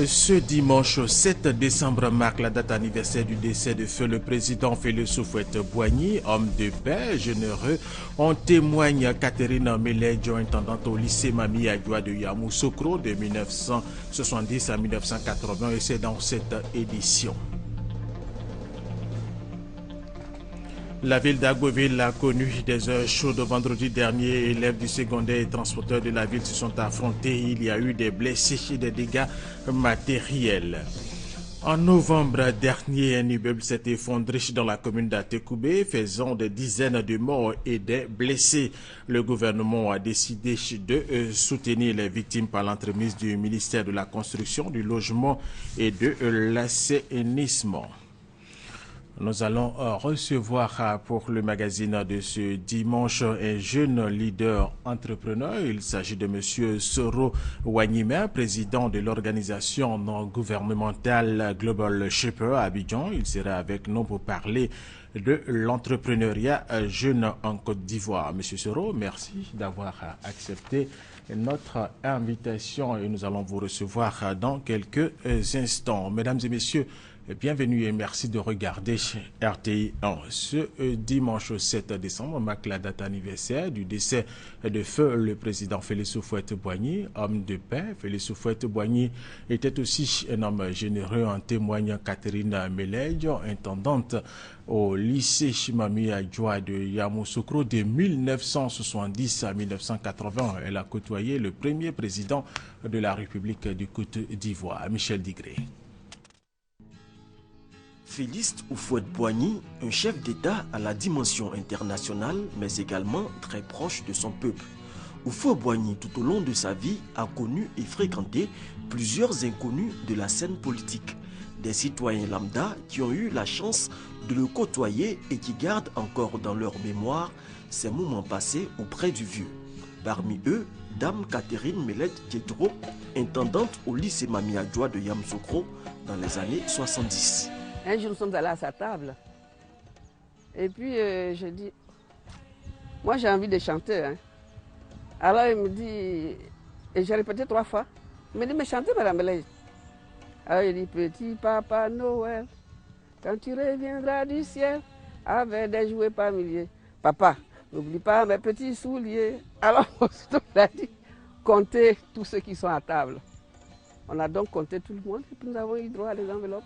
Ce dimanche 7 décembre marque la date anniversaire du décès de feu le président Félix Houphouët-Boigny, homme de paix, généreux. En témoigne Catherine Meledjo, intendante au lycée Mami Adjoa de Yamoussoukro de 1970 à 1980, et c'est dans cette édition. La ville d'Agboville a connu des heures chaudes vendredi dernier. Élèves du secondaire et transporteurs de la ville se sont affrontés. Il y a eu des blessés et des dégâts matériels. En novembre dernier, un immeuble s'est effondré dans la commune d'Atekoubé, faisant des dizaines de morts et des blessés. Le gouvernement a décidé de soutenir les victimes par l'entremise du ministère de la Construction, du Logement et de l'Assainissement. Nous allons recevoir pour le magazine de ce dimanche un jeune leader entrepreneur. Il s'agit de M. Soro Wanyima, président de l'organisation non gouvernementale Global Shaper à Abidjan. Il sera avec nous pour parler de l'entrepreneuriat jeune en Côte d'Ivoire. M. Soro, merci d'avoir accepté notre invitation et nous allons vous recevoir dans quelques instants. Mesdames et messieurs, bienvenue et merci de regarder RTI 1. Ce dimanche 7 décembre marque la date anniversaire du décès de feu le président Félix Houphouët-Boigny, homme de paix. Félix Houphouët-Boigny était aussi un homme généreux, en témoigne Catherine Meledjo, intendante au lycée Mami Adjoa de Yamoussoukro de 1970 à 1980. Elle a côtoyé le premier président de la République du Côte d'Ivoire, Michel Digré. Félix Houphouët-Boigny, un chef d'État à la dimension internationale, mais également très proche de son peuple. Houphouët-Boigny, tout au long de sa vie, a connu et fréquenté plusieurs inconnus de la scène politique. Des citoyens lambda qui ont eu la chance de le côtoyer et qui gardent encore dans leur mémoire ces moments passés auprès du vieux. Parmi eux, Dame Catherine Meledjo, intendante au lycée Mami Adjoa de Yamoussoukro dans les années 70. Un jour, nous sommes allés à sa table. Et puis, je dis, moi j'ai envie de chanter. Hein. Alors il me dit, et j'ai répété 3 fois, il me dit, mais chantez, Madame Meledjo. Alors il dit, petit Papa Noël, quand tu reviendras du ciel, avec des jouets par milliers. Papa, n'oublie pas mes petits souliers. Alors, aussitôt, il a dit, comptez tous ceux qui sont à table. On a donc compté tout le monde et puis nous avons eu droit à des enveloppes.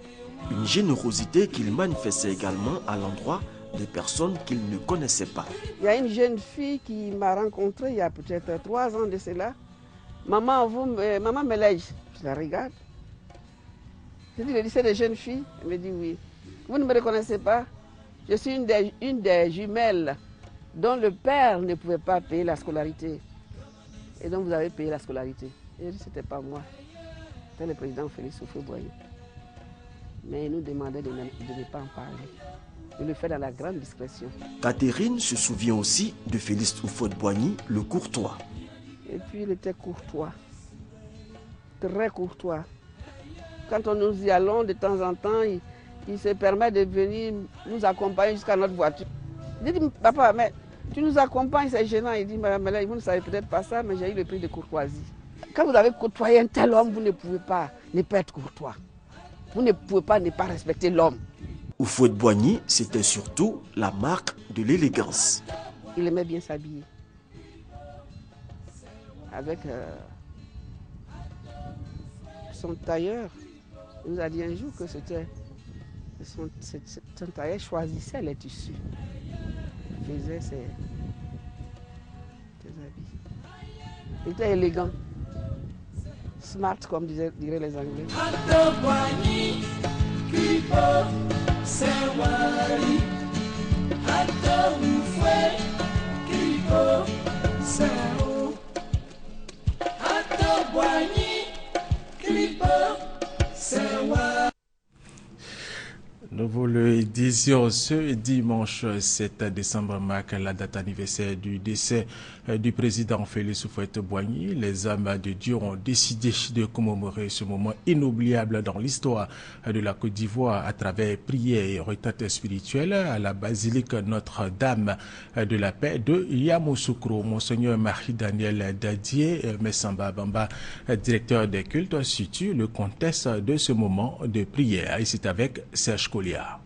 Une générosité qu'il manifestait également à l'endroit des personnes qu'il ne connaissait pas. Il y a une jeune fille qui m'a rencontré il y a peut-être 3 ans de cela. Maman, maman Meledjo, je la regarde. Je dis, le lycée des jeunes filles. Elle me dit oui. Vous ne me reconnaissez pas? Je suis une des jumelles dont le père ne pouvait pas payer la scolarité. Et donc vous avez payé la scolarité. Et je dis, c'était pas moi. Le président Félix Houphouët-Boigny. Mais il nous demandait de ne pas en parler, de le faire dans la grande discrétion. Catherine se souvient aussi de Félix Houphouët-Boigny, le courtois. Et puis il était courtois, très courtois. Quand nous y allons de temps en temps, il se permet de venir nous accompagner jusqu'à notre voiture. Je dis, papa, mais tu nous accompagnes, c'est gênant. Il dit, Madame Meledjo, vous ne savez peut-être pas ça, mais j'ai eu le prix de courtoisie. Quand vous avez côtoyé un tel homme, vous ne pouvez pas ne pas être courtois. Vous ne pouvez pas ne pas respecter l'homme. Houphouët-Boigny, c'était surtout la marque de l'élégance. Il aimait bien s'habiller. Avec son tailleur, il nous a dit un jour que c'était son tailleur choisissait les tissus. Il faisait ses habits. Il était élégant. Smart, comme diraient les Anglais. Nous vous le édition ce dimanche 7 décembre marque la date anniversaire du décès du président Félix Houphouët-Boigny. Les hommes de Dieu ont décidé de commémorer ce moment inoubliable dans l'histoire de la Côte d'Ivoire à travers prières et retraites spirituelles à la basilique Notre-Dame de la Paix de Yamoussoukro. Monseigneur Marie-Daniel Dadié Messamba Bamba, directeur des cultes, situe le contexte de ce moment de prière. Et c'est avec Serge Colliard.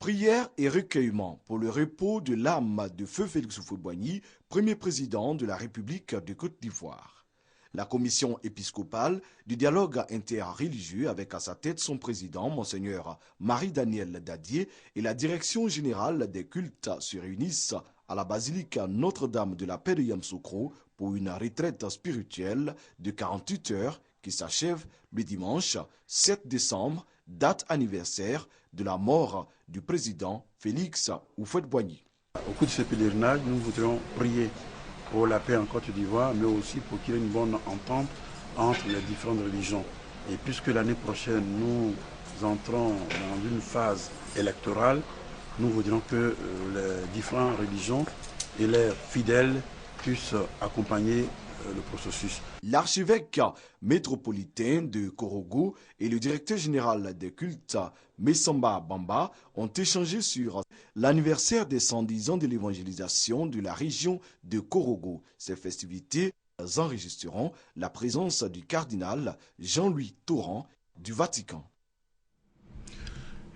Prière et recueillement pour le repos de l'âme de feu Félix Houphouët-Boigny, premier président de la République de Côte d'Ivoire. La commission épiscopale du dialogue interreligieux avec à sa tête son président, Monseigneur Marie-Daniel Dadié, et la direction générale des cultes se réunissent à la basilique Notre-Dame de la Paix de Yamoussoukro pour une retraite spirituelle de 48 heures qui s'achève le dimanche 7 décembre, date anniversaire de la mort du président Félix Houphouët-Boigny. Au cours de ce pèlerinage, nous voudrions prier pour la paix en Côte d'Ivoire, mais aussi pour qu'il y ait une bonne entente entre les différentes religions. Et puisque l'année prochaine, nous entrons dans une phase électorale, nous voudrions que les différentes religions et les fidèles puissent accompagner le processus. L'archevêque métropolitain de Korogo et le directeur général des cultes, Messamba Bamba, ont échangé sur l'anniversaire des 110 ans de l'évangélisation de la région de Korogo. Ces festivités enregistreront la présence du cardinal Jean-Louis Torrent du Vatican.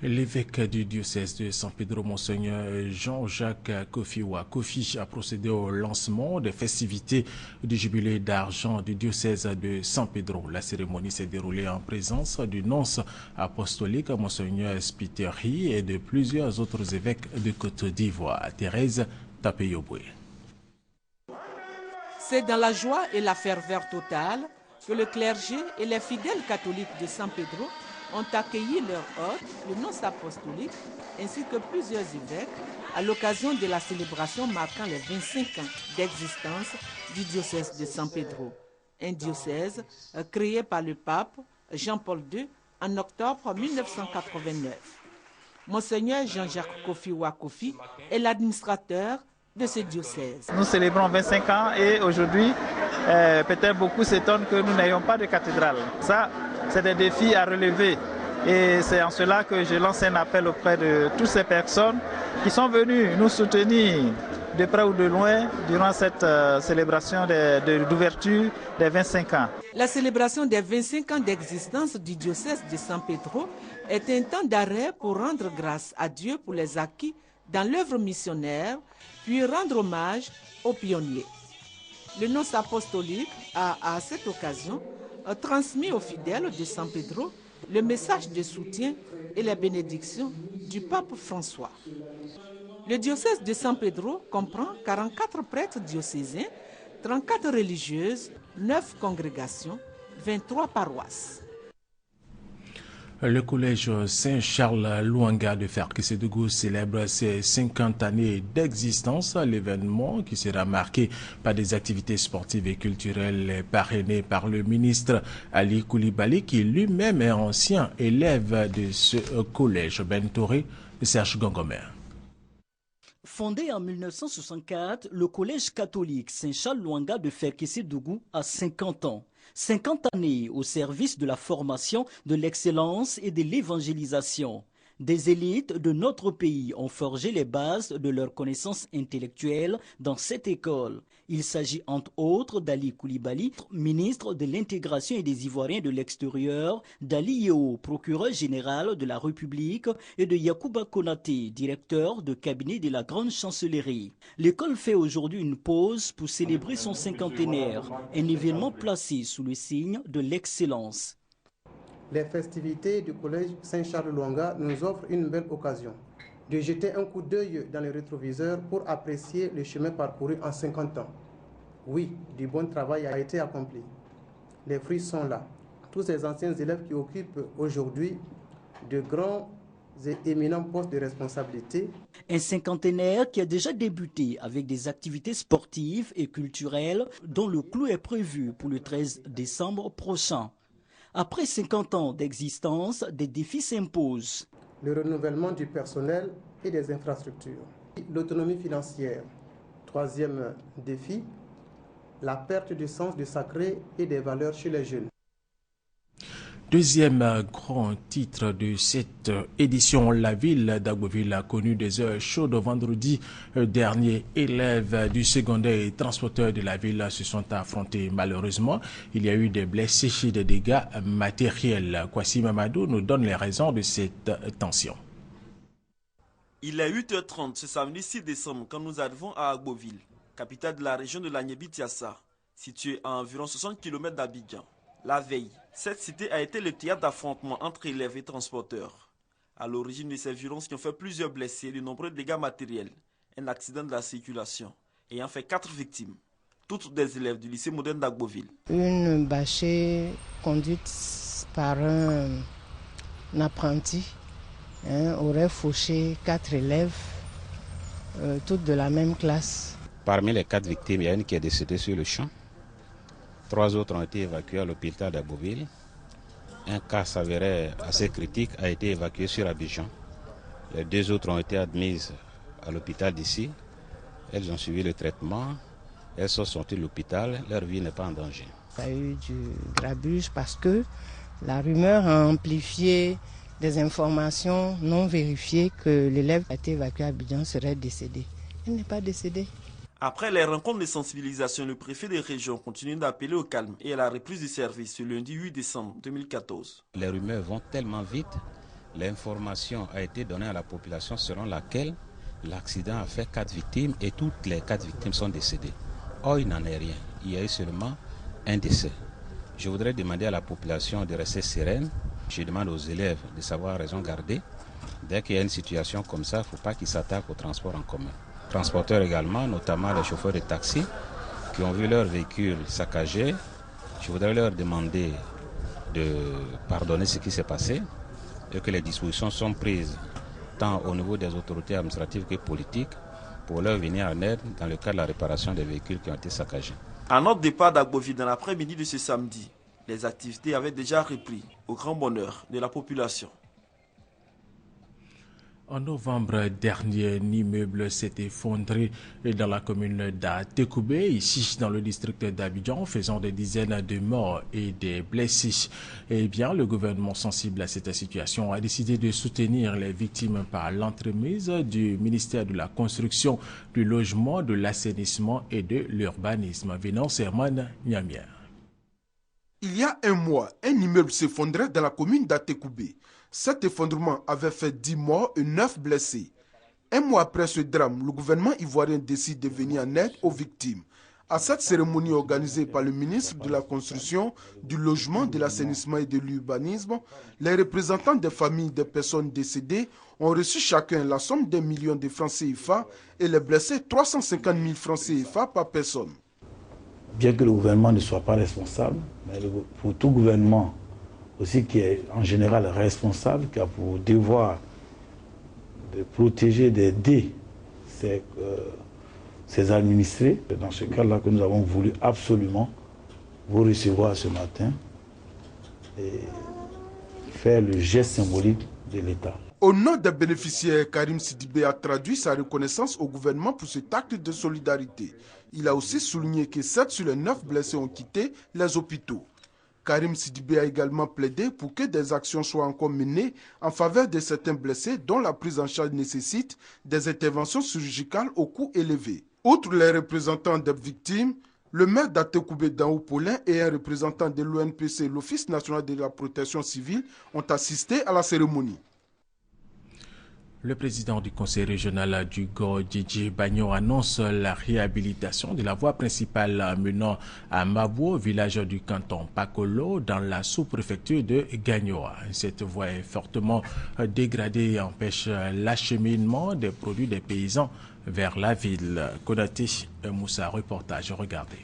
L'évêque du diocèse de San Pedro, Monseigneur Jean-Jacques Kofiwa Kofi, a procédé au lancement des festivités du jubilé d'argent du diocèse de San Pedro. La cérémonie s'est déroulée en présence du nonce apostolique Monseigneur Spiteri et de plusieurs autres évêques de Côte d'Ivoire. Thérèse Tapeyoboué. C'est dans la joie et la ferveur totale que le clergé et les fidèles catholiques de San Pedro ont accueilli leur hôte, le nonce apostolique, ainsi que plusieurs évêques, à l'occasion de la célébration marquant les 25 ans d'existence du diocèse de San Pedro. Un diocèse créé par le pape Jean-Paul II en octobre 1989. Monseigneur Jean-Jacques Kofiwa Kofi est l'administrateur de ce diocèse. Nous célébrons 25 ans et aujourd'hui, peut-être beaucoup s'étonnent que nous n'ayons pas de cathédrale. Ça, c'est des défis à relever et c'est en cela que je lance un appel auprès de toutes ces personnes qui sont venues nous soutenir de près ou de loin durant cette célébration d'ouverture des 25 ans. La célébration des 25 ans d'existence du diocèse de San Pedro est un temps d'arrêt pour rendre grâce à Dieu pour les acquis dans l'œuvre missionnaire, puis rendre hommage aux pionniers. Le nonce apostolique a, à cette occasion, transmis aux fidèles de San Pedro le message de soutien et les bénédictions du pape François. Le diocèse de San Pedro comprend 44 prêtres diocésains, 34 religieuses, 9 congrégations, 23 paroisses. Le collège Saint-Charles Luanga de Ferkissédougou célèbre ses 50 années d'existence. L'événement, qui sera marqué par des activités sportives et culturelles, est parrainé par le ministre Ali Koulibaly, qui lui-même est ancien élève de ce collège. Ben Touré, Serge Gangomer. Fondé en 1964, le collège catholique Saint-Charles Luanga de Ferkissédougou a 50 ans. 50 années au service de la formation, de l'excellence et de l'évangélisation. Des élites de notre pays ont forgé les bases de leurs connaissances intellectuelles dans cette école. Il s'agit entre autres d'Ali Koulibaly, ministre de l'intégration et des Ivoiriens de l'extérieur, d'Ali Yeo, procureur général de la République, et de Yacouba Konaté, directeur de cabinet de la Grande Chancellerie. L'école fait aujourd'hui une pause pour célébrer son cinquantenaire, un événement placé sous le signe de l'excellence. Les festivités du collège Saint-Charles Luanga nous offrent une belle occasion de jeter un coup d'œil dans les rétroviseurs pour apprécier le chemin parcouru en 50 ans. Oui, du bon travail a été accompli. Les fruits sont là. Tous ces anciens élèves qui occupent aujourd'hui de grands et éminents postes de responsabilité. Un cinquantenaire qui a déjà débuté avec des activités sportives et culturelles dont le clou est prévu pour le 13 décembre prochain. Après 50 ans d'existence, des défis s'imposent. le renouvellement du personnel et des infrastructures. L'autonomie financière. Troisième défi, la perte du sens du sacré et des valeurs chez les jeunes. Deuxième grand titre de cette édition, la ville d'Agboville a connu des heures chaudes vendredi dernier. Élèves du secondaire et transporteurs de la ville se sont affrontés. Malheureusement, il y a eu des blessés et des dégâts matériels. Kwasi Mamadou nous donne les raisons de cette tension. Il est 8h30 ce samedi 6 décembre quand nous arrivons à Agboville, capitale de la région de l'Agnébitiassa, située à environ 60 km d'Abidjan. La veille, cette cité a été le théâtre d'affrontements entre élèves et transporteurs. À l'origine de ces violences qui ont fait plusieurs blessés et de nombreux dégâts matériels, un accident de la circulation ayant fait 4 victimes, toutes des élèves du lycée moderne d'Agboville. Une bâchée conduite par un apprenti aurait fauché 4 élèves, toutes de la même classe. Parmi les 4 victimes, il y a une qui est décédée sur le champ. 3 autres ont été évacués à l'hôpital d'Agboville. Un cas s'avérait assez critique a été évacué sur Abidjan. Les 2 autres ont été admises à l'hôpital d'ici. Elles ont suivi le traitement. Elles sont sorties de l'hôpital. Leur vie n'est pas en danger. Il y a eu du grabuge parce que la rumeur a amplifié des informations non vérifiées que l'élève qui a été évacué à Abidjan serait décédé. Il n'est pas décédé. Après les rencontres de sensibilisation, le préfet de région continue d'appeler au calme et à la reprise du service ce lundi 8 décembre 2014. Les rumeurs vont tellement vite, l'information a été donnée à la population selon laquelle l'accident a fait 4 victimes et toutes les 4 victimes sont décédées. Or, il n'en est rien, il y a eu seulement un décès. Je voudrais demander à la population de rester sereine. Je demande aux élèves de savoir raison garder. Dès qu'il y a une situation comme ça, il ne faut pas qu'ils s'attaquent au transport en commun. Transporteurs également, notamment les chauffeurs de taxi qui ont vu leur véhicule saccagé. Je voudrais leur demander de pardonner ce qui s'est passé et que les dispositions sont prises tant au niveau des autorités administratives que politiques pour leur venir en aide dans le cas de la réparation des véhicules qui ont été saccagés. À notre départ d'Agboville dans l'après-midi de ce samedi, les activités avaient déjà repris au grand bonheur de la population. En novembre dernier, un immeuble s'est effondré dans la commune d'Atekoubé, ici dans le district d'Abidjan, faisant des dizaines de morts et des blessés. Eh bien, le gouvernement sensible à cette situation a décidé de soutenir les victimes par l'entremise du ministère de la Construction, du Logement, de l'Assainissement et de l'Urbanisme. Venant Herman Niamier. Il y a un mois, un immeuble s'effondrait dans la commune d'Atekoubé. Cet effondrement avait fait 10 morts et 9 blessés. Un mois après ce drame, le gouvernement ivoirien décide de venir en aide aux victimes. À cette cérémonie organisée par le ministre de la Construction, du Logement, de l'Assainissement et de l'Urbanisme, les représentants des familles des personnes décédées ont reçu chacun la somme d'1 million de francs CFA et les blessés 350 000 francs CFA par personne. Bien que le gouvernement ne soit pas responsable, mais pour tout gouvernement aussi qui est en général responsable, qui a pour devoir de protéger, d'aider ses administrés. C'est dans ce cas-là que nous avons voulu absolument vous recevoir ce matin et faire le geste symbolique de l'État. Au nom des bénéficiaires, Karim Sidibé a traduit sa reconnaissance au gouvernement pour cet acte de solidarité. Il a aussi souligné que 7 sur les 9 blessés ont quitté les hôpitaux. Karim Sidibé a également plaidé pour que des actions soient encore menées en faveur de certains blessés dont la prise en charge nécessite des interventions chirurgicales au coût élevé. Outre les représentants des victimes, le maire d'Atekoubé Daou Paulin et un représentant de l'ONPC, l'Office national de la protection civile, ont assisté à la cérémonie. Le président du conseil régional du GO, Djidji Bagno, annonce la réhabilitation de la voie principale menant à Mabou, village du canton Pakolo, dans la sous-préfecture de Gagnoa. Cette voie est fortement dégradée et empêche l'acheminement des produits des paysans vers la ville. Konaté Moussa, reportage, regardez.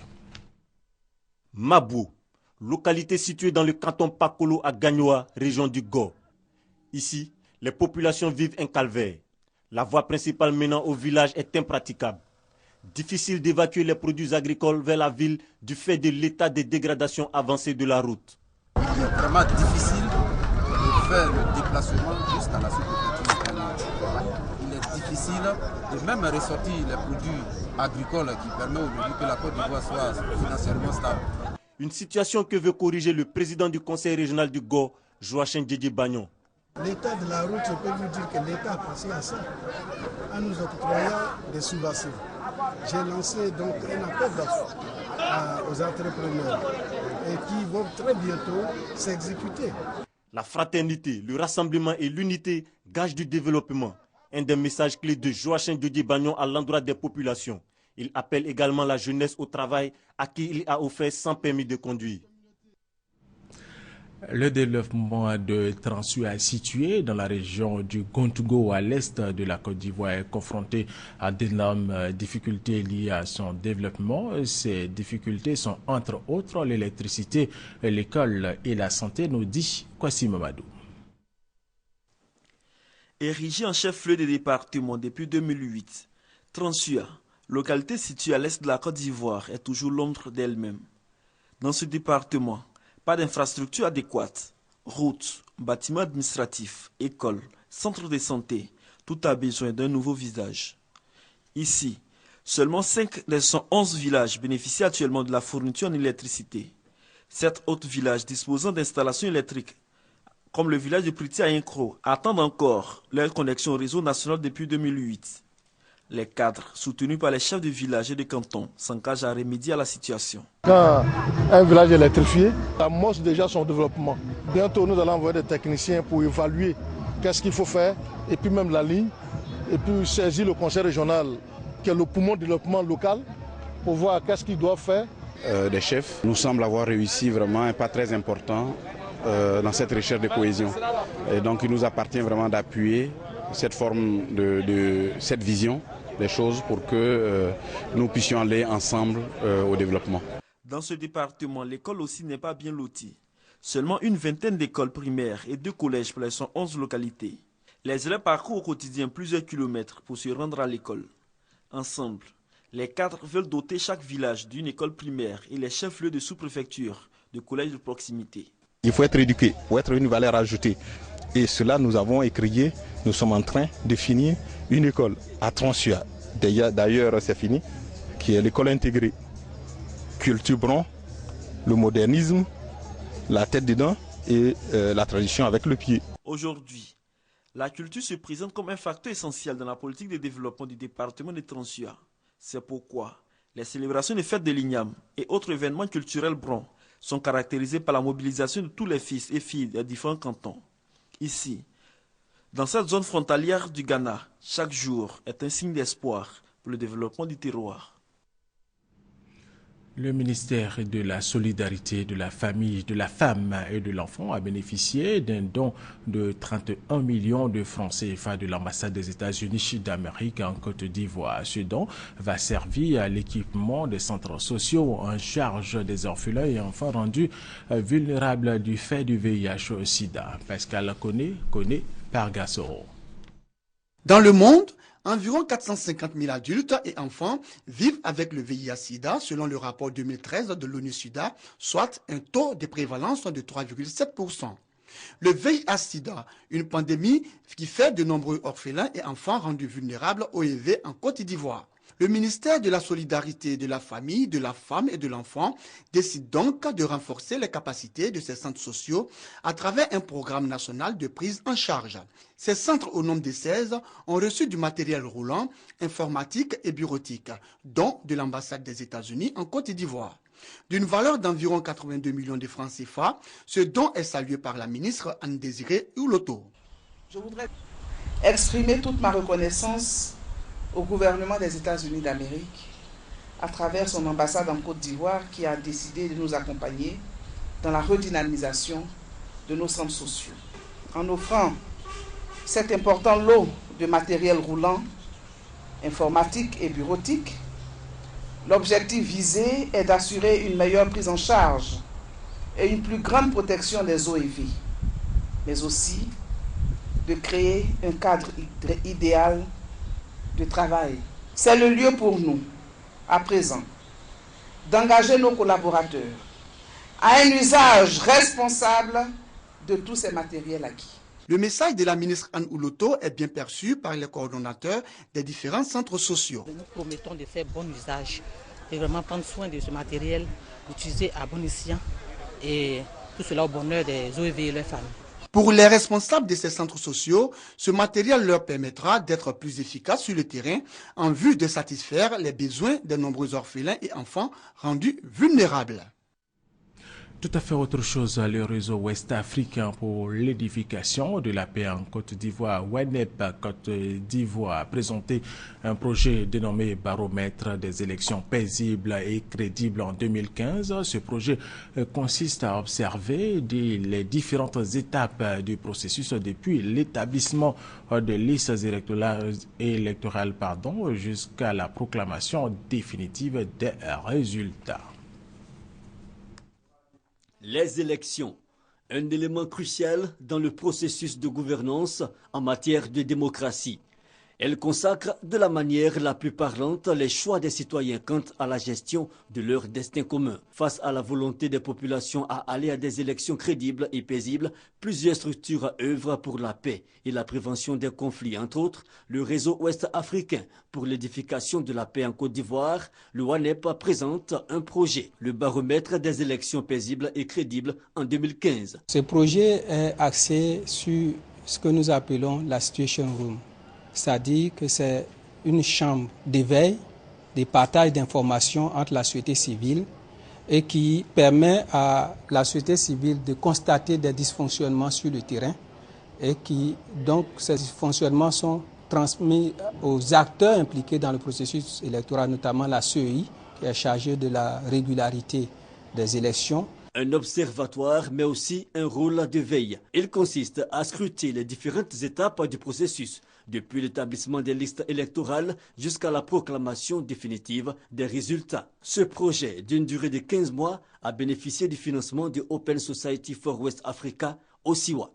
Mabou, localité située dans le canton Pakolo à Gagnoa, région du GO. Ici, les populations vivent un calvaire. La voie principale menant au village est impraticable. Difficile d'évacuer les produits agricoles vers la ville du fait de l'état de dégradation avancée de la route. Il est vraiment difficile de faire le déplacement jusqu'à la sous-préfecture. Il est difficile de même ressortir les produits agricoles qui permettent aujourd'hui que la Côte d'Ivoire soit financièrement stable. Une situation que veut corriger le président du conseil régional du Go, Joachim Djidji Bagnon. L'état de la route, je peux vous dire que l'État a pensé à ça, en nous octroyant des subventions. J'ai lancé donc un appel d'offres aux entrepreneurs et qui vont très bientôt s'exécuter. La fraternité, le rassemblement et l'unité gagent du développement. Un des messages clés de Joachim Djidji Bagnon à l'endroit des populations. Il appelle également la jeunesse au travail à qui il a offert 100 permis de conduire. Le développement de Transua, situé dans la région du Gontougo à l'est de la Côte d'Ivoire, est confronté à d'énormes difficultés liées à son développement. Ces difficultés sont entre autres l'électricité, l'école et la santé, nous dit Kwasi Mamadou. Érigé en chef-lieu des départements depuis 2008, Transua, localité située à l'est de la Côte d'Ivoire, est toujours l'ombre d'elle-même. Dans ce département, pas d'infrastructures adéquates, routes, bâtiments administratifs, écoles, centres de santé, tout a besoin d'un nouveau visage. Ici, seulement 5 des 111 villages bénéficient actuellement de la fourniture en électricité. 7 autres villages disposant d'installations électriques, comme le village de Priti à Incro, attendent encore leur connexion au réseau national depuis 2008. Les cadres, soutenus par les chefs de village et de canton, s'engagent à remédier à la situation. Quand un village est électrifié, ça amorce déjà son développement. Bientôt, nous allons envoyer des techniciens pour évaluer qu'est-ce qu'il faut faire, et puis même la ligne, et puis saisir le conseil régional, qui est le poumon de développement local, pour voir qu'est-ce qu'ils doivent faire. Les chefs nous semblent avoir réussi vraiment un pas très important dans cette recherche de cohésion. Et donc, il nous appartient vraiment d'appuyer cette forme cette vision des choses pour que nous puissions aller ensemble au développement. Dans ce département, l'école aussi n'est pas bien lotie. Seulement une vingtaine d'écoles primaires et 2 collèges pour les 111 localités. Les élèves parcourent au quotidien plusieurs kilomètres pour se rendre à l'école. Ensemble, les cadres veulent doter chaque village d'une école primaire et les chefs-lieux de sous-préfecture de collèges de proximité. Il faut être éduqué, pour être une valeur ajoutée. Et cela, nous avons écrié, nous sommes en train de finir une école à Transua. D'ailleurs, c'est fini, qui est l'école intégrée. Culture bron, le modernisme, la tête dedans et la tradition avec le pied. Aujourd'hui, la culture se présente comme un facteur essentiel dans la politique de développement du département de Transua. C'est pourquoi les célébrations des fêtes de l'Ignam et autres événements culturels bron sont caractérisés par la mobilisation de tous les fils et filles des différents cantons. Ici, dans cette zone frontalière du Ghana, chaque jour est un signe d'espoir pour le développement du terroir. Le ministère de la Solidarité, de la Famille, de la Femme et de l'Enfant a bénéficié d'un don de 31 millions de francs CFA de l'ambassade des États-Unis d'Amérique en Côte d'Ivoire. Ce don va servir à l'équipement des centres sociaux en charge des orphelins et enfants rendus vulnérables du fait du VIH-Sida. Pascal connaît Pargassoro. Dans le monde, environ 450 000 adultes et enfants vivent avec le VIH-Sida selon le rapport 2013 de l'ONU-SIDA, soit un taux de prévalence de 3,7%. Le VIH-Sida, une pandémie qui fait de nombreux orphelins et enfants rendus vulnérables au HIV en Côte d'Ivoire. Le ministère de la Solidarité, de la Famille, de la Femme et de l'Enfant décide donc de renforcer les capacités de ces centres sociaux à travers un programme national de prise en charge. Ces centres, au nombre de 16, ont reçu du matériel roulant, informatique et bureautique, dont de l'ambassade des États-Unis en Côte d'Ivoire. D'une valeur d'environ 82 millions de francs CFA, ce don est salué par la ministre Anne-Désirée Ouloto. Je voudrais exprimer toute ma reconnaissance au gouvernement des États-Unis d'Amérique, à travers son ambassade en Côte d'Ivoire, qui a décidé de nous accompagner dans la redynamisation de nos centres sociaux. En offrant cet important lot de matériel roulant, informatique et bureautique, l'objectif visé est d'assurer une meilleure prise en charge et une plus grande protection des OIV, mais aussi de créer un cadre idéal de travail. C'est le lieu pour nous, à présent, d'engager nos collaborateurs à un usage responsable de tous ces matériels acquis. Le message de la ministre Anne Ouloto est bien perçu par les coordonnateurs des différents centres sociaux. Nous promettons de faire bon usage, de vraiment prendre soin de ce matériel, d'utiliser à bon escient et tout cela au bonheur des OEV et leurs familles. Pour les responsables de ces centres sociaux, ce matériel leur permettra d'être plus efficaces sur le terrain en vue de satisfaire les besoins des nombreux orphelins et enfants rendus vulnérables. Tout à fait autre chose, le réseau ouest africain pour l'édification de la paix en Côte d'Ivoire, WANEP Côte d'Ivoire, a présenté un projet dénommé Baromètre des élections paisibles et crédibles en 2015. Ce projet consiste à observer les différentes étapes du processus depuis l'établissement de listes électorales jusqu'à la proclamation définitive des résultats. Les élections, un élément crucial dans le processus de gouvernance en matière de démocratie. Elles consacrent de la manière la plus parlante les choix des citoyens quant à la gestion de leur destin commun. Face à la volonté des populations à aller à des élections crédibles et paisibles, plusieurs structures œuvrent pour la paix et la prévention des conflits. Entre autres, le réseau ouest africain pour l'édification de la paix en Côte d'Ivoire, le WANEP, présente un projet, le baromètre des élections paisibles et crédibles en 2015. Ce projet est axé sur ce que nous appelons la Situation Room. C'est-à-dire que c'est une chambre d'éveil, de partage d'informations entre la société civile et qui permet à la société civile de constater des dysfonctionnements sur le terrain et qui, donc, ces dysfonctionnements sont transmis aux acteurs impliqués dans le processus électoral, notamment la CEI, qui est chargée de la régularité des élections. Un observatoire, mais aussi un rôle de veille. Il consiste à scruter les différentes étapes du processus, depuis l'établissement des listes électorales jusqu'à la proclamation définitive des résultats. Ce projet, d'une durée de 15 mois, a bénéficié du financement de Open Society for West Africa, OSIWA.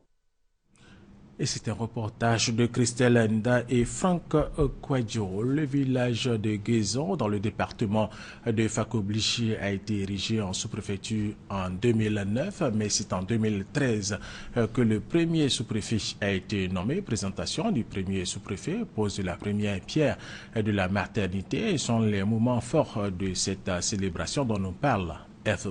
Et c'est un reportage de Christelle Nda et Franck Kwadjo. Le village de Guézon, dans le département de Fakoblichi, a été érigé en sous-préfecture en 2009, mais c'est en 2013 que le premier sous-préfet a été nommé. Présentation du premier sous-préfet, pose de la première pierre de la maternité, sont les moments forts de cette célébration dont nous parle F.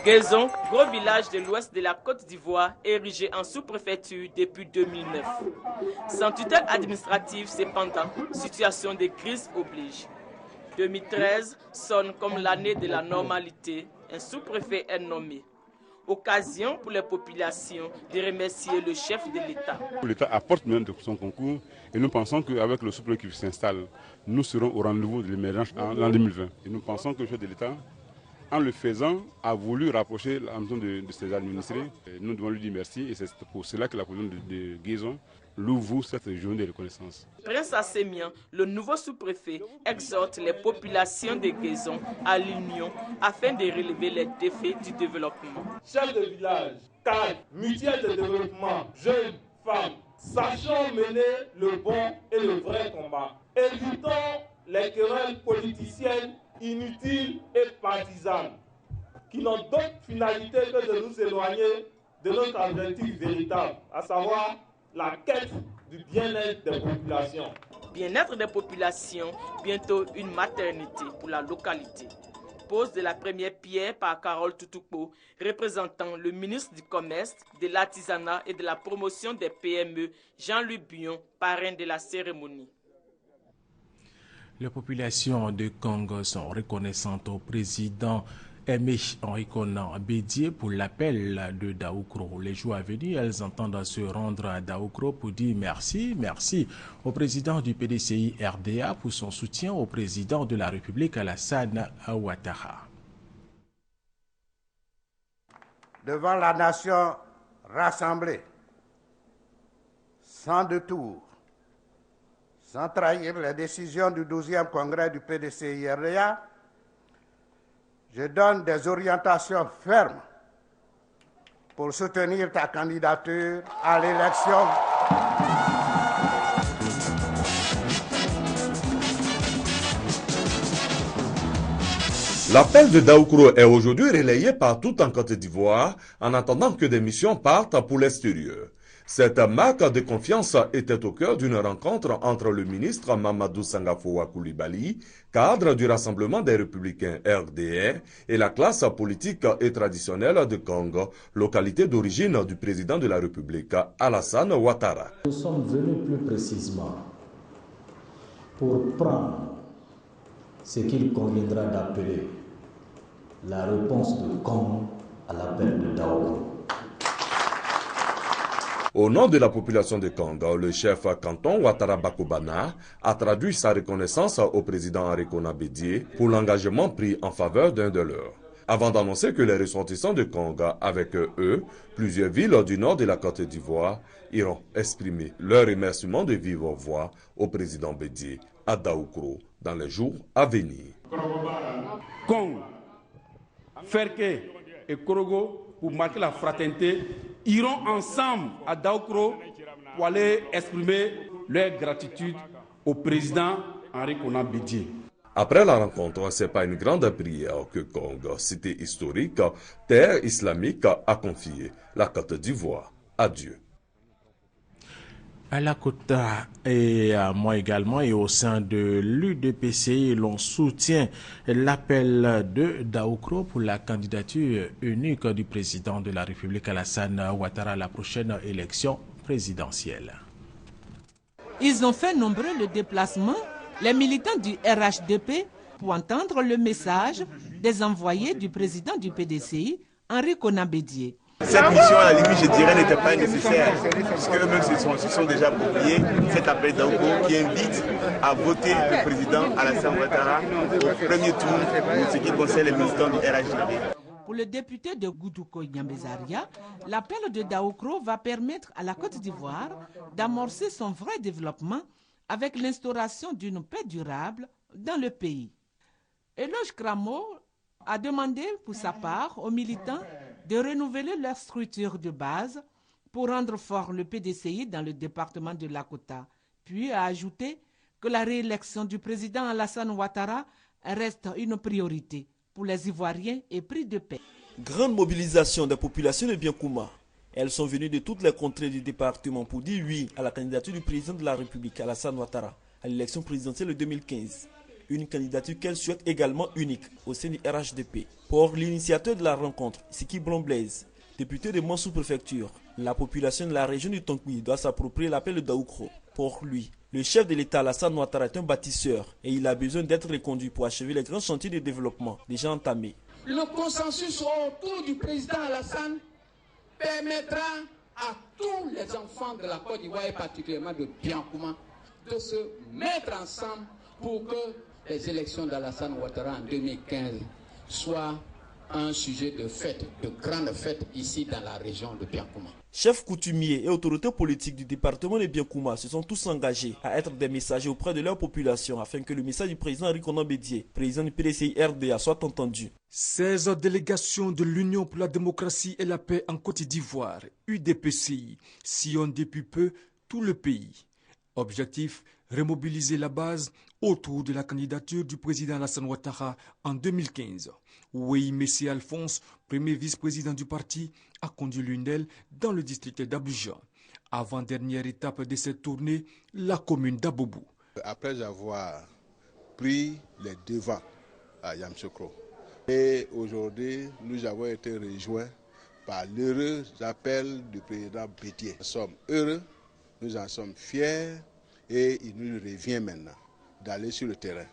Guézon, gros village de l'ouest de la Côte d'Ivoire, érigé en sous-préfecture depuis 2009. Sans tutelle administrative, cependant, situation de crise oblige. 2013 sonne comme l'année de la normalité. Un sous-préfet est nommé. Occasion pour les populations de remercier le chef de l'État. L'État apporte même de son concours et nous pensons qu'avec le sous-préfet qui s'installe, nous serons au rendez-vous de l'émergence en 2020. Et nous pensons que le chef de l'État, en le faisant, a voulu rapprocher la maison de ses administrés. Et nous devons lui dire merci et c'est pour cela que la commune de Guézon l'ouvre cette journée de reconnaissance. Prince Assémian, le nouveau sous-préfet, exhorte les populations de Guézon à l'union afin de relever les défis du développement. Chefs de village, cadres, mutuelles de développement, jeunes, femmes, sachons mener le bon et le vrai combat. Évitons les querelles politiciennes inutiles et partisanes, qui n'ont d'autre finalité que de nous éloigner de notre objectif véritable, à savoir la quête du bien-être des populations. Bien-être des populations, bientôt une maternité pour la localité. Pose de la première pierre par Carole Toutoukpo, représentant le ministre du Commerce, de l'Artisanat et de la Promotion des PME, Jean-Louis Bion, parrain de la cérémonie. Les populations de Congo sont reconnaissantes au président Aimé Henri Konan Bédié pour l'appel de Daoukro. Les jours à venir, elles entendent se rendre à Daoukro pour dire merci au président du PDCI RDA pour son soutien au président de la République Alassane Ouattara. Devant la nation rassemblée, sans détour, sans trahir les décisions du 12e congrès du PDCI-RDA, je donne des orientations fermes pour soutenir ta candidature à l'élection. L'appel de Daoukro est aujourd'hui relayé partout en Côte d'Ivoire en attendant que des missions partent pour l'extérieur. Cette marque de confiance était au cœur d'une rencontre entre le ministre Mamadou Sangafoua Koulibaly, cadre du Rassemblement des Républicains RDR, et la classe politique et traditionnelle de Congo, localité d'origine du président de la République Alassane Ouattara. Nous sommes venus plus précisément pour prendre ce qu'il conviendra d'appeler la réponse de Congo à l'appel de Daoukro. Au nom de la population de Congo, le chef canton Ouattara Bakobana a traduit sa reconnaissance au président Henri Konan Bédié pour l'engagement pris en faveur d'un de leurs. Avant d'annoncer que les ressortissants de Congo, avec eux, plusieurs villes du nord de la Côte d'Ivoire, iront exprimer leur remerciement de vive voix au président Bédié à Daoukro dans les jours à venir. Congo, Ferke et Korogo, pour marquer la fraternité, iront ensemble à Daoukro pour aller exprimer leur gratitude au président Henri Konan Bédié. Après la rencontre, c'est pas une grande prière que Congo, cité historique, terre islamique, a confié la Côte d'Ivoire à Dieu. À la Côte et à moi également et au sein de l'UDPCI, l'on soutient l'appel de Daoukro pour la candidature unique du président de la République Alassane Ouattara à la prochaine élection présidentielle. Ils ont fait nombreux le déplacement, les militants du RHDP, pour entendre le message des envoyés du président du PDCI, Henri Konan Bédié. Cette mission, à la limite, je dirais, n'était pas nécessaire, puisque eux-mêmes se sont déjà appropriés cet appel Daoukro qui invite à voter le président Alassane Ouattara au premier tour pour ce qui concerne les militants du RHDP. Pour le député de Goudouko Nyambezaria, l'appel de Daoukro va permettre à la Côte d'Ivoire d'amorcer son vrai développement avec l'instauration d'une paix durable dans le pays. Eloge Kramo a demandé pour sa part aux militants de renouveler leur structure de base pour rendre fort le PDCI dans le département de Lakota, puis a ajouté que la réélection du président Alassane Ouattara reste une priorité pour les Ivoiriens épris de paix. Grande mobilisation des populations de Biankouma. Elles sont venues de toutes les contrées du département pour dire oui à la candidature du président de la République Alassane Ouattara à l'élection présidentielle de 2015. Une candidature qu'elle souhaite également unique au sein du RHDP. Pour l'initiateur de la rencontre, Siki Blaise, député de Mansou-Préfecture, la population de la région du Tonkoui doit s'approprier l'appel de Daoukro. Pour lui, le chef de l'État Alassane Ouattara est un bâtisseur et il a besoin d'être reconduit pour achever les grands chantiers de développement déjà entamés. Le consensus autour du président Alassane permettra à tous les enfants de la Côte d'Ivoire et particulièrement de Biankouma de se mettre ensemble pour que les élections d'Alassane Ouattara en 2015 soient un sujet de fête, de grande fête ici dans la région de Biankouma. Chefs coutumiers et autorités politiques du département de Biankouma se sont tous engagés à être des messagers auprès de leur population afin que le message du président Henri Konan Bédié, président du PDCI RDA, soit entendu. 16 délégations de l'Union pour la démocratie et la paix en Côte d'Ivoire, UDPCI, sillonnent depuis peu tout le pays. Objectif, remobiliser la base autour de la candidature du président Alassane Ouattara en 2015. Oui, Messie Alphonse, premier vice-président du parti, a conduit l'une d'elles dans le district d'Abidjan. Avant-dernière étape de cette tournée, la commune d'Aboubou. Après avoir pris les devants à Yamoussoukro, et aujourd'hui, nous avons été rejoints par l'heureux appel du président Bédié. Nous sommes heureux, nous en sommes fiers et il nous revient maintenant d'aller sur le terrain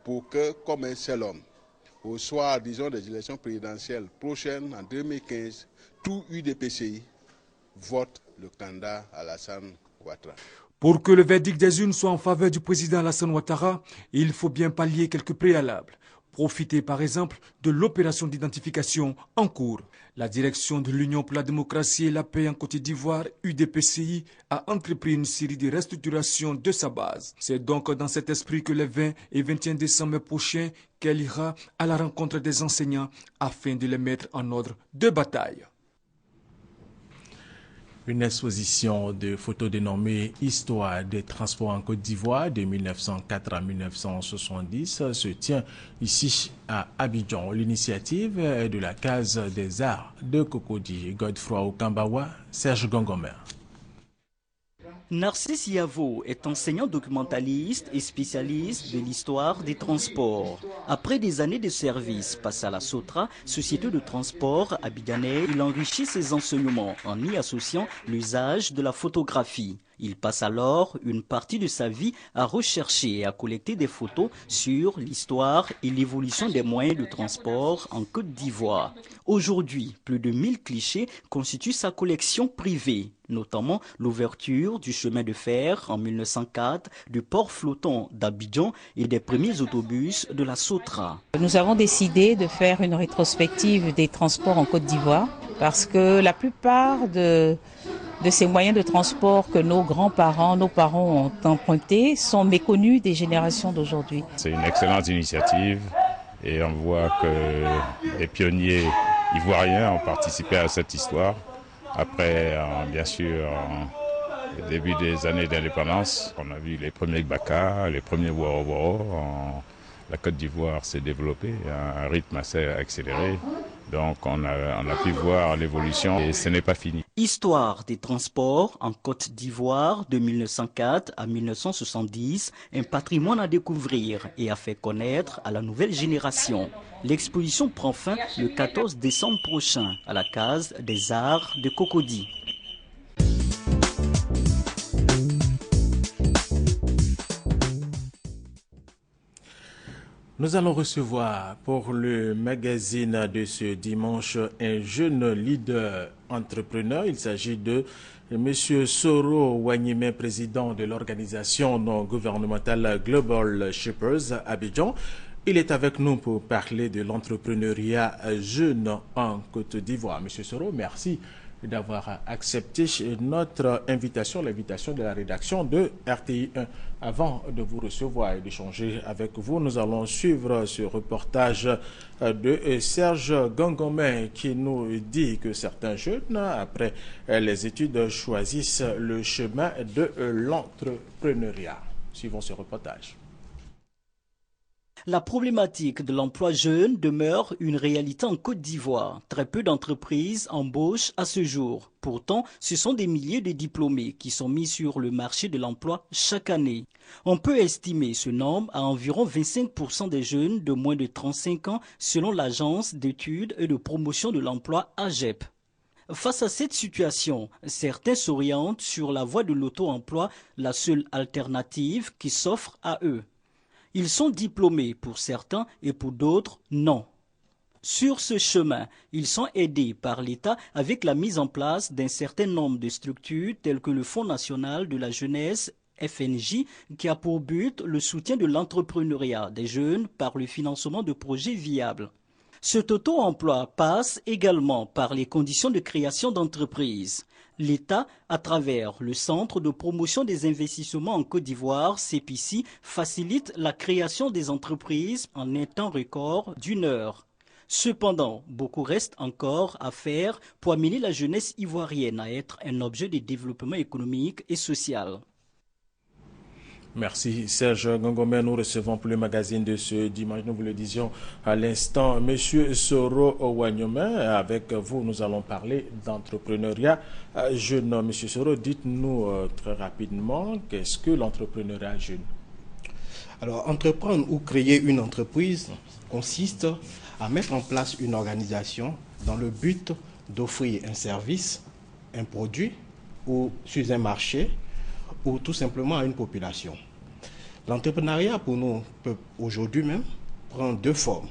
pour que, comme un seul homme, au soir, disons, des élections présidentielles prochaines en 2015, tout UDPCI vote le candidat Alassane Ouattara. Pour que le verdict des urnes soit en faveur du président Alassane Ouattara, il faut bien pallier quelques préalables. Profiter par exemple de l'opération d'identification en cours. La direction de l'Union pour la démocratie et la paix en Côte d'Ivoire, UDPCI, a entrepris une série de restructurations de sa base. C'est donc dans cet esprit que les 20 et 21 décembre prochains qu'elle ira à la rencontre des enseignants afin de les mettre en ordre de bataille. Une exposition de photos dénommée « Histoire des transports en Côte d'Ivoire de 1904 à 1970 » se tient ici à Abidjan. L'initiative est de la Case des Arts de Cocody. Godefroy Okambawa, Serge Gongomer. Narcisse Yavo est enseignant documentaliste et spécialiste de l'histoire des transports. Après des années de service passé à la Sotra, société de transport abidjanais, il enrichit ses enseignements en y associant l'usage de la photographie. Il passe alors une partie de sa vie à rechercher et à collecter des photos sur l'histoire et l'évolution des moyens de transport en Côte d'Ivoire. Aujourd'hui, plus de 1000 clichés constituent sa collection privée, notamment l'ouverture du chemin de fer en 1904, du port flottant d'Abidjan et des premiers autobus de la Sotra. Nous avons décidé de faire une rétrospective des transports en Côte d'Ivoire parce que la plupart de ces moyens de transport que nos grands-parents, nos parents ont empruntés sont méconnus des générations d'aujourd'hui. C'est une excellente initiative et on voit que les pionniers ivoiriens ont participé à cette histoire. Après, bien sûr, au début des années d'indépendance, on a vu les premiers Baka, les premiers Woro. La Côte d'Ivoire s'est développée à un rythme assez accéléré. Donc on a pu voir l'évolution et ce n'est pas fini. Histoire des transports en Côte d'Ivoire de 1904 à 1970, un patrimoine à découvrir et à faire connaître à la nouvelle génération. L'exposition prend fin le 14 décembre prochain à la Case des Arts de Cocody. Nous allons recevoir pour le magazine de ce dimanche un jeune leader entrepreneur. Il s'agit de M. Soro Wanyime, président de l'organisation non gouvernementale Global Shippers Abidjan. Il est avec nous pour parler de l'entrepreneuriat jeune en Côte d'Ivoire. M. Soro, merci d'avoir accepté notre invitation, l'invitation de la rédaction de RTI1. Avant de vous recevoir et d'échanger avec vous, nous allons suivre ce reportage de Serge Gongomer qui nous dit que certains jeunes, après les études, choisissent le chemin de l'entrepreneuriat. Suivons ce reportage. La problématique de l'emploi jeune demeure une réalité en Côte d'Ivoire. Très peu d'entreprises embauchent à ce jour. Pourtant, ce sont des milliers de diplômés qui sont mis sur le marché de l'emploi chaque année. On peut estimer ce nombre à environ 25% des jeunes de moins de 35 ans selon l'agence d'études et de promotion de l'emploi AGEP. Face à cette situation, certains s'orientent sur la voie de l'auto-emploi, la seule alternative qui s'offre à eux. Ils sont diplômés pour certains et pour d'autres, non. Sur ce chemin, ils sont aidés par l'État avec la mise en place d'un certain nombre de structures telles que le Fonds national de la jeunesse, FNJ, qui a pour but le soutien de l'entrepreneuriat des jeunes par le financement de projets viables. Cet auto-emploi passe également par les conditions de création d'entreprises. L'État, à travers le Centre de promotion des investissements en Côte d'Ivoire, CPICI, facilite la création des entreprises en un temps record d'1 heure. Cependant, beaucoup reste encore à faire pour amener la jeunesse ivoirienne à être un objet de développement économique et social. Merci Serge Gongomer. Nous recevons pour le magazine de ce dimanche, nous vous le disions à l'instant, M. Soro Wanyime. Avec vous, nous allons parler d'entrepreneuriat jeune. M. Soro, dites-nous très rapidement, qu'est-ce que l'entrepreneuriat jeune? Alors, entreprendre ou créer une entreprise consiste à mettre en place une organisation dans le but d'offrir un service, un produit ou sur un marché ou tout simplement à une population. L'entrepreneuriat pour nous peut aujourd'hui même prendre deux formes.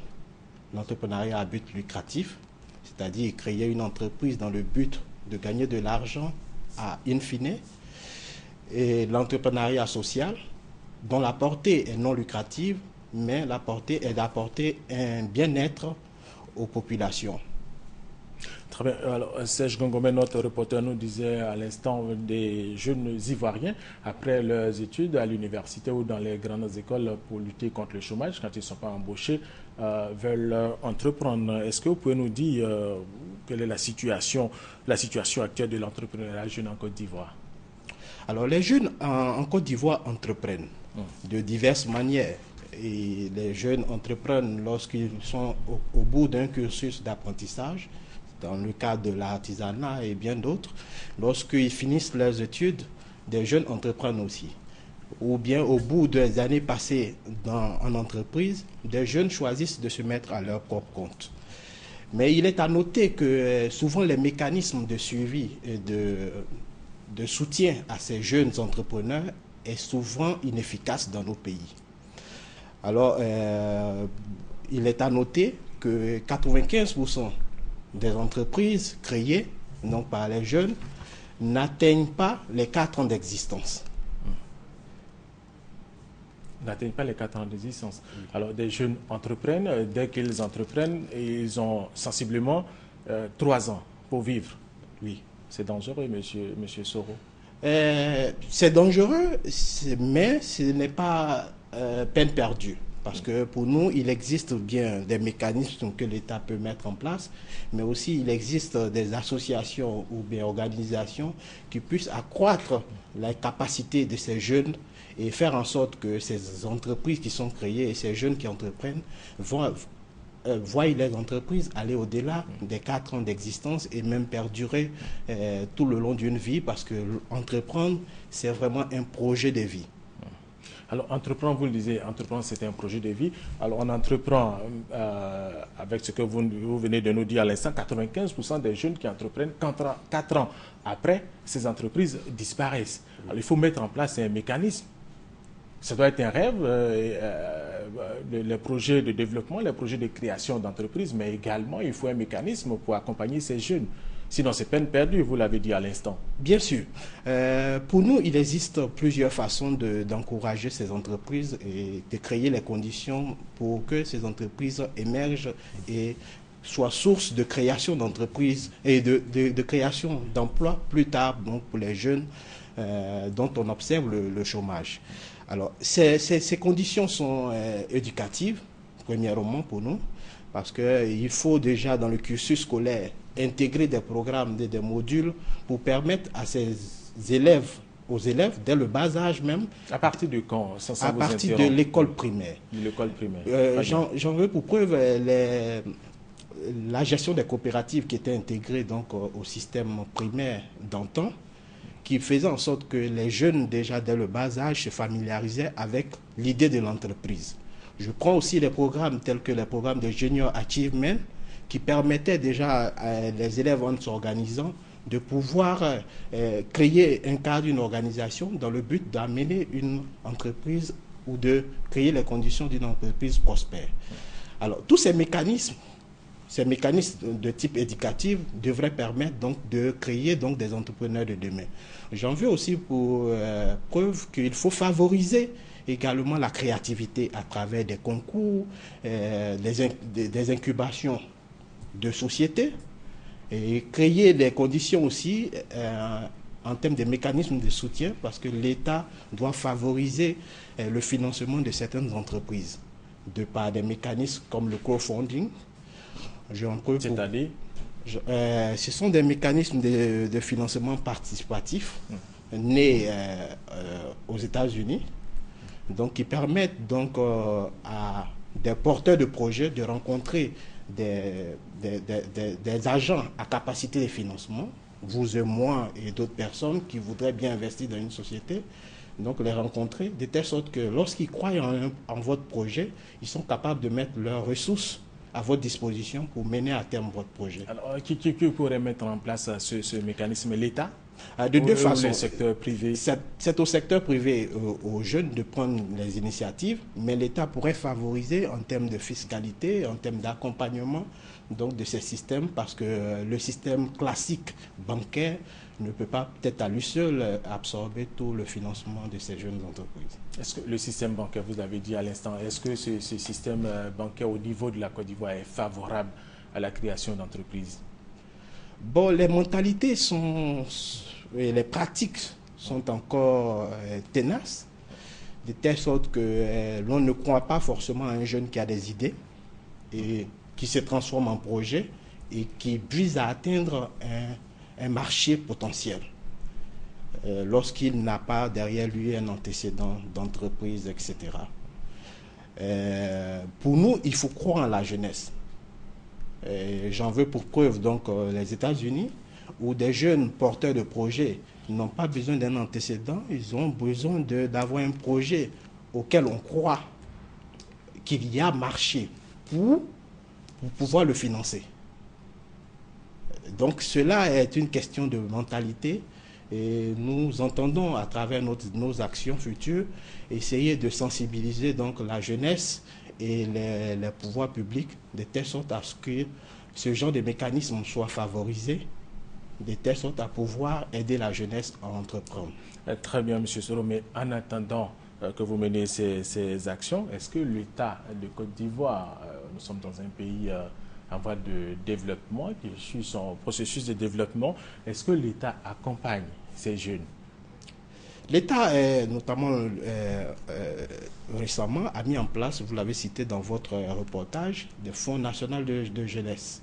L'entrepreneuriat à but lucratif, c'est-à-dire créer une entreprise dans le but de gagner de l'argent à in fine, et l'entrepreneuriat social, dont la portée est non lucrative, mais la portée est d'apporter un bien-être aux populations. Très bien. Alors, Serge Gongomer, notre reporter, nous disait à l'instant des jeunes Ivoiriens, après leurs études à l'université ou dans les grandes écoles pour lutter contre le chômage, quand ils ne sont pas embauchés, veulent entreprendre. Est-ce que vous pouvez nous dire quelle est la situation actuelle de l'entrepreneuriat jeune en Côte d'Ivoire? Alors les jeunes en Côte d'Ivoire entreprennent de diverses manières. Et les jeunes entreprennent lorsqu'ils sont au bout d'un cursus d'apprentissage, dans le cadre de l'artisanat et bien d'autres. Lorsqu'ils finissent leurs études, des jeunes entreprennent aussi. Ou bien au bout des années passées en entreprise, des jeunes choisissent de se mettre à leur propre compte. Mais il est à noter que souvent les mécanismes de suivi et de soutien à ces jeunes entrepreneurs est souvent inefficace dans nos pays. Alors, il est à noter que 95% des entreprises créées donc par les jeunes n'atteignent pas les 4 ans d'existence. N'atteignent pas les 4 ans d'existence. Alors, des jeunes entreprennent, dès qu'ils entreprennent, ils ont sensiblement 3 ans pour vivre. Oui, c'est dangereux, monsieur Soro. C'est dangereux, mais ce n'est pas peine perdue. Parce que pour nous, il existe bien des mécanismes que l'État peut mettre en place, mais aussi il existe des associations ou bien organisations qui puissent accroître la capacité de ces jeunes et faire en sorte que ces entreprises qui sont créées et ces jeunes qui entreprennent voient les entreprises aller au-delà des 4 ans d'existence et même perdurer tout le long d'une vie, parce que entreprendre, c'est vraiment un projet de vie. Alors, entreprendre, vous le disiez, entreprendre, c'est un projet de vie. Alors, on entreprend avec ce que vous venez de nous dire à l'instant, 95% des jeunes qui entreprennent, 4 ans après, ces entreprises disparaissent. Alors, il faut mettre en place un mécanisme. Ça doit être un rêve, les projets de développement, les projets de création d'entreprises, mais également, il faut un mécanisme pour accompagner ces jeunes. Sinon, c'est peine perdue, vous l'avez dit à l'instant. Bien sûr. Pour nous, il existe plusieurs façons d'encourager ces entreprises et de créer les conditions pour que ces entreprises émergent et soient source de création d'entreprises et de création d'emplois plus tard, donc pour les jeunes dont on observe le chômage. Alors, ces conditions sont éducatives, premièrement pour nous, parce qu'il faut déjà dans le cursus scolaire intégrer des programmes, des modules pour permettre à aux élèves, dès le bas âge même. À partir de quand? À partir de l'école primaire. L'école primaire. J'en veux pour preuve la gestion des coopératives qui était intégrée donc au système primaire d'antan, qui faisait en sorte que les jeunes, déjà dès le bas âge, se familiarisaient avec l'idée de l'entreprise. Je prends aussi les programmes tels que les programmes de Junior Achievement, qui permettaient déjà à les élèves en s'organisant de pouvoir créer un cadre, une organisation dans le but d'amener une entreprise ou de créer les conditions d'une entreprise prospère. Alors, tous ces mécanismes de type éducatif devraient permettre donc de créer donc des entrepreneurs de demain. J'en veux aussi pour preuve qu'il faut favoriser également la créativité à travers des concours, des incubations de sociétés, et créer des conditions aussi en termes de mécanismes de soutien, parce que l'État doit favoriser le financement de certaines entreprises de par des mécanismes comme le crowdfunding. C'est-à-dire ce sont des mécanismes de financement participatif nés aux États-Unis, donc qui permettent donc à des porteurs de projets de rencontrer des agents à capacité de financement, vous et moi et d'autres personnes qui voudraient bien investir dans une société, donc les rencontrer de telle sorte que lorsqu'ils croient en votre projet, ils sont capables de mettre leurs ressources à votre disposition pour mener à terme votre projet. Alors, qui pourrait mettre en place ce mécanisme? L'État? De deux façons. Le secteur privé? C'est au secteur privé, aux jeunes de prendre les initiatives, mais l'État pourrait favoriser en termes de fiscalité, en termes d'accompagnement donc de ces systèmes, parce que le système classique bancaire ne peut pas peut-être à lui seul absorber tout le financement de ces jeunes entreprises. Est-ce que le système bancaire, vous avez dit à l'instant, est-ce que ce système bancaire au niveau de la Côte d'Ivoire est favorable à la création d'entreprises? Bon, les mentalités et les pratiques sont encore tenaces, de telle sorte que l'on ne croit pas forcément à un jeune qui a des idées et qui se transforme en projet, et qui vise à atteindre un marché potentiel lorsqu'il n'a pas derrière lui un antécédent d'entreprise, etc. Pour nous, il faut croire en la jeunesse. J'en veux pour preuve donc les États-Unis, où des jeunes porteurs de projets n'ont pas besoin d'un antécédent, ils ont besoin d'avoir un projet auquel on croit qu'il y a marché pour pouvoir le financer. Donc cela est une question de mentalité et nous entendons à travers nos actions futures essayer de sensibiliser donc la jeunesse et les pouvoirs publics de telle sorte à ce que ce genre de mécanisme soit favorisé, de telle sorte à pouvoir aider la jeunesse à entreprendre. Très bien, M. Soro, mais en attendant que vous menez ces actions, est-ce que l'État de Côte d'Ivoire, nous sommes dans un pays en voie de développement, qui suit son processus de développement, est-ce que l'État accompagne ces jeunes? L'État, notamment récemment, a mis en place, vous l'avez cité dans votre reportage, des fonds nationaux de jeunesse.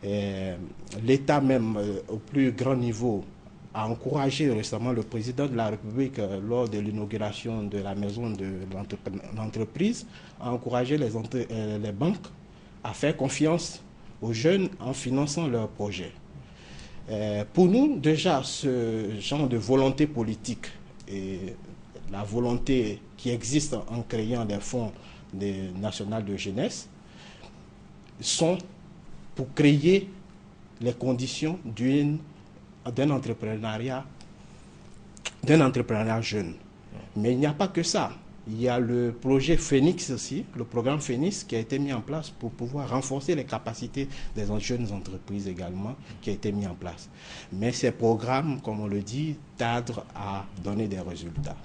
L'État même, au plus grand niveau, a encouragé récemment le président de la République lors de l'inauguration de la maison de l'entreprise, a encouragé les banques à faire confiance aux jeunes en finançant leurs projets. Pour nous, déjà, ce genre de volonté politique et la volonté qui existe en créant des fonds nationaux de jeunesse sont pour créer les conditions d'un entrepreneuriat jeune. Mais il n'y a pas que ça. Il y a le projet Phoenix aussi, le programme Phoenix qui a été mis en place pour pouvoir renforcer les capacités des jeunes entreprises également, qui a été mis en place. Mais ces programmes, comme on le dit, tardent à donner des résultats.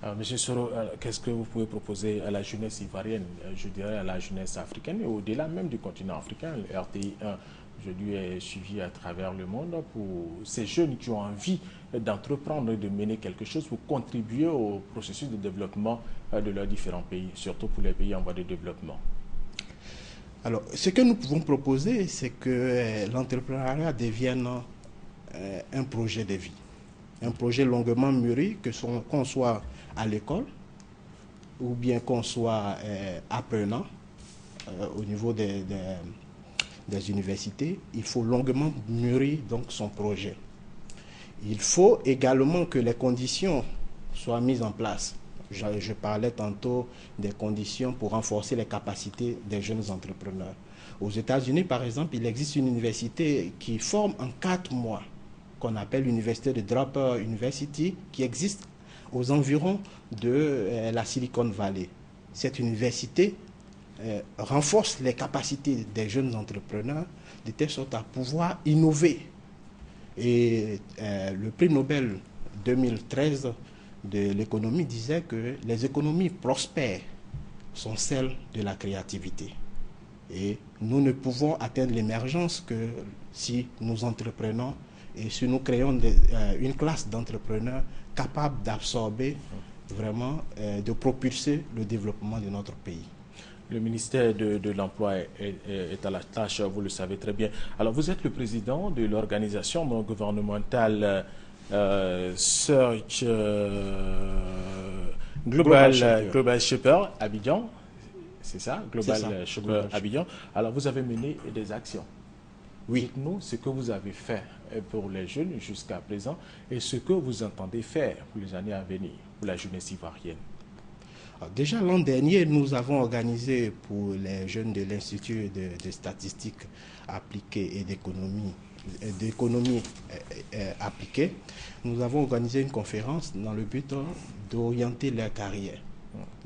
Alors, M. Soro, qu'est-ce que vous pouvez proposer à la jeunesse ivoirienne, je dirais à la jeunesse africaine et au-delà même du continent africain? Le RTI 1 aujourd'hui est suivi à travers le monde pour ces jeunes qui ont envie d'entreprendre, de mener quelque chose pour contribuer au processus de développement de leurs différents pays, surtout pour les pays en voie de développement. Alors, ce que nous pouvons proposer, c'est que l'entrepreneuriat devienne un projet de vie, un projet longuement mûri, qu'on soit à l'école ou bien qu'on soit apprenant au niveau des universités. Il faut longuement mûrir donc son projet. Il faut également que les conditions soient mises en place. Je parlais tantôt des conditions pour renforcer les capacités des jeunes entrepreneurs. Aux États-Unis, par exemple, il existe une université qui forme en 4 mois, qu'on appelle l'université de Draper University, qui existe aux environs de la Silicon Valley. Cette université renforce les capacités des jeunes entrepreneurs de telle sorte à pouvoir innover. Et le prix Nobel 2013 de l'économie disait que les économies prospères sont celles de la créativité. Et nous ne pouvons atteindre l'émergence que si nous entreprenons et si nous créons une classe d'entrepreneurs capables d'absorber vraiment, de propulser le développement de notre pays. Le ministère de l'Emploi est à la tâche, vous le savez très bien. Alors, vous êtes le président de l'organisation non gouvernementale Search Global Shopper Abidjan. C'est ça, Global Shopper Abidjan. Alors, vous avez mené des actions. Oui. Dites-nous ce que vous avez fait pour les jeunes jusqu'à présent et ce que vous entendez faire pour les années à venir, pour la jeunesse ivoirienne. Déjà l'an dernier, nous avons organisé pour les jeunes de l'Institut de statistiques appliquées et d'économie appliquée, nous avons organisé une conférence dans le but d'orienter leur carrière,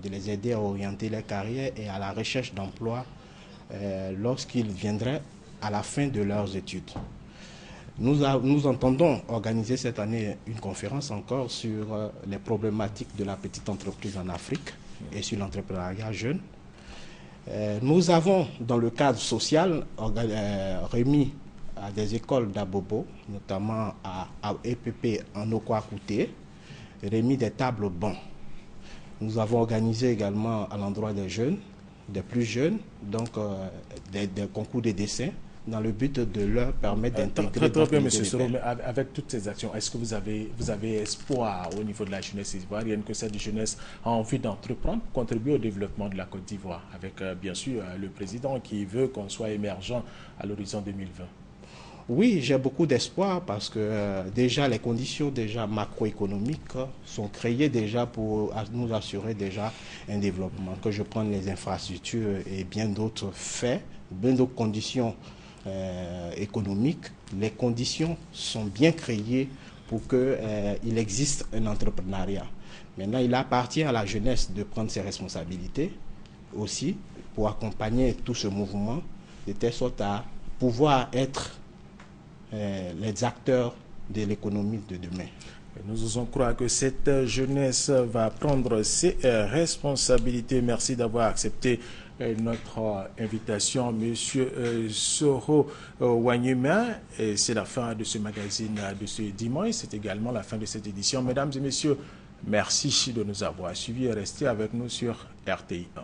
de les aider à orienter leur carrière et à la recherche d'emploi lorsqu'ils viendraient à la fin de leurs études. Nous entendons organiser cette année une conférence encore sur les problématiques de la petite entreprise en Afrique et sur l'entrepreneuriat jeune. Nous avons, dans le cadre social, remis à des écoles d'Abobo, notamment à EPP en Okwakouté, remis des tables bancs. Nous avons organisé également à l'endroit des jeunes, des plus jeunes, donc des concours de dessin dans le but de leur permettre d'intégrer. Très bien, M. Soro, mais avec toutes ces actions, est-ce que vous avez espoir au niveau de la jeunesse ivoirienne que cette jeunesse a envie d'entreprendre, contribuer au développement de la Côte d'Ivoire, avec bien sûr le président qui veut qu'on soit émergent à l'horizon 2020? Oui, j'ai beaucoup d'espoir parce que déjà les conditions macroéconomiques sont créées déjà pour nous assurer déjà un développement. Que je prenne les infrastructures et bien d'autres faits, bien d'autres conditions économiques, les conditions sont bien créées pour qu'il existe un entrepreneuriat. Maintenant, il appartient à la jeunesse de prendre ses responsabilités aussi pour accompagner tout ce mouvement de telle sorte à pouvoir être les acteurs de l'économie de demain. Nous osons croire que cette jeunesse va prendre ses responsabilités. Merci d'avoir accepté notre invitation, Monsieur Soro Wanyuma. C'est la fin de ce magazine de ce dimanche. C'est également la fin de cette édition. Mesdames et messieurs, merci de nous avoir suivis et restez avec nous sur RTI 1.